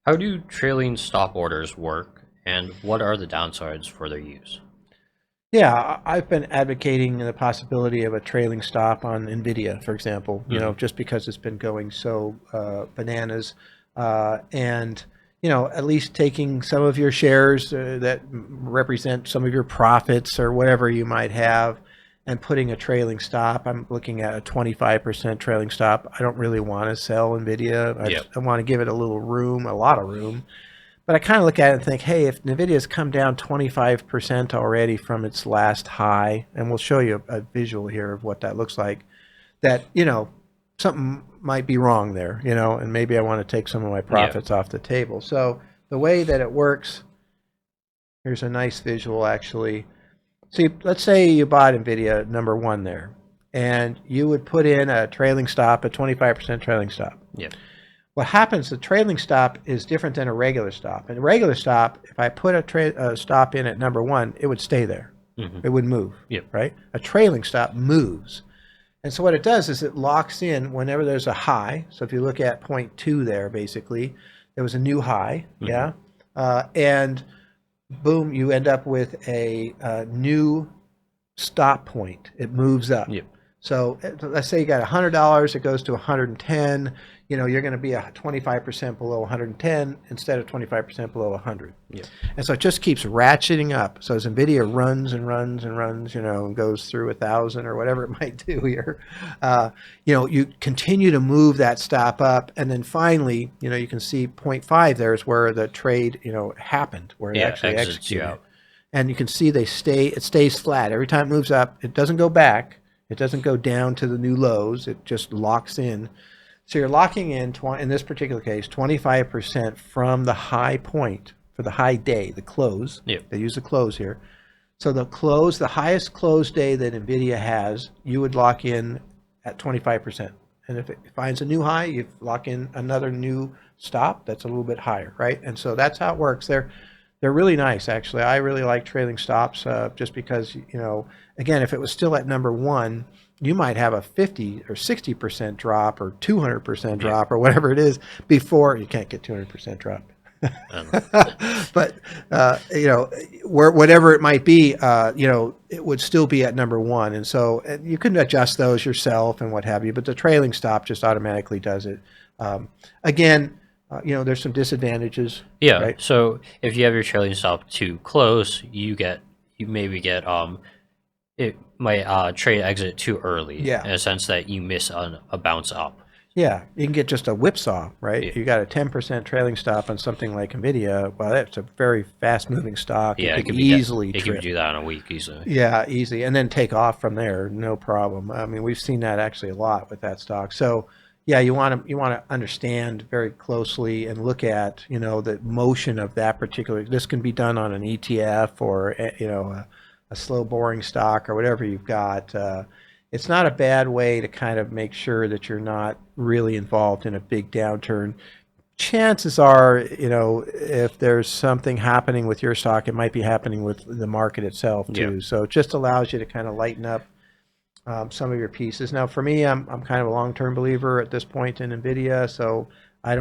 How do trailing stop orders work, and what are the downsides for their use? Yeah, I've been advocating the possibility of a trailing stop on Nvidia, for example, Hmm. just because it's been going so bananas. And, at least taking some of your shares that represent some of your profits or whatever you might have and putting a trailing stop. I'm looking at a 25% trailing stop. I don't really want to sell Nvidia. Yep. I want to give it a little room, a lot of room. But I kind of look at it and think, hey, if NVIDIA's come down 25% already from its last high, and we'll show you a visual here of what that looks like, that, something might be wrong there, and maybe I want to take some of my Yeah. profits off the table. So the way that it works, here's a nice visual actually. So let's say you bought NVIDIA number one there, and you would put in a trailing stop, a 25% trailing stop. Yep. What happens, the trailing stop is different than a regular stop. In a regular stop, if I put a stop in at number one, it would stay there. Hmm. It would move, Yep. right? A trailing stop moves. And so what it does is it locks in whenever there's a high. So if you look at point two there, basically, there was a new high, Hmm. yeah? And boom, you end up with a new stop point. It moves up. Yep. So let's say you got $100, it goes to 110. You're going to be 25% below 110 instead of 25% below 100. Yep. And so it just keeps ratcheting up. So as NVIDIA runs and runs and runs, and goes through 1,000 or whatever it might do here, you continue to move that stop up. And then finally, you can see point 0.5 there is where the trade, happened, where it Yeah. actually Exits you executed. out. And you can see it stays flat. Every time it moves up, it doesn't go back. It doesn't go down to the new lows. It just locks in. So you're locking in this particular case, 25% from the high point for the high day, the close. Yep. They use the close here. So the highest close day that NVIDIA has, you would lock in at 25%. And if it finds a new high, you lock in another new stop that's a little bit higher, right? And so that's how it works. They're really nice, actually. I really like trailing stops just because, again, if it was still at number one, you might have a 50 or 60% drop or 200% Yep. drop or whatever it is before you can't get 200% drop. Um, But whatever it might be, it would still be at number one, and so you can adjust those yourself and what have you. But the trailing stop just automatically does it. Again, there's some disadvantages, yeah. right? So if you have your trailing stop too close, you maybe get it might trade exit too early Yeah, in a sense that you miss a bounce up. yeah. You can get just a whipsaw, right? Yeah. You got a 10% trailing stop on something like Nvidia. Well, that's a very fast-moving stock. It Yeah. It could could be easily it could trip. do that in a week easily. Yeah, easy. And then take off from there, no problem. I mean, we've seen that actually a lot with that stock. So, yeah, you want to understand very closely and look at, the motion of that particular. This can be done on an ETF or a slow boring stock or whatever you've got. It's not a bad way to kind of make sure that you're not really involved in a big downturn. Chances are, if there's something happening with your stock, it might be happening with the market itself Yeah. too. So it just allows you to kind of lighten up some of your pieces. Now, for me, I'm kind of a long-term believer at this point in Nvidia, so I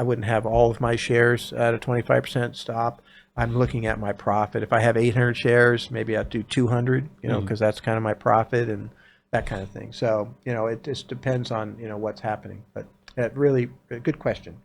wouldn't have all of my shares at a 25% stop. I'm looking at my profit. If I have 800 shares, maybe I'd do 200, Mhm. because that's kind of my profit and that kind of thing. So, it just depends on, what's happening. But really, a good question.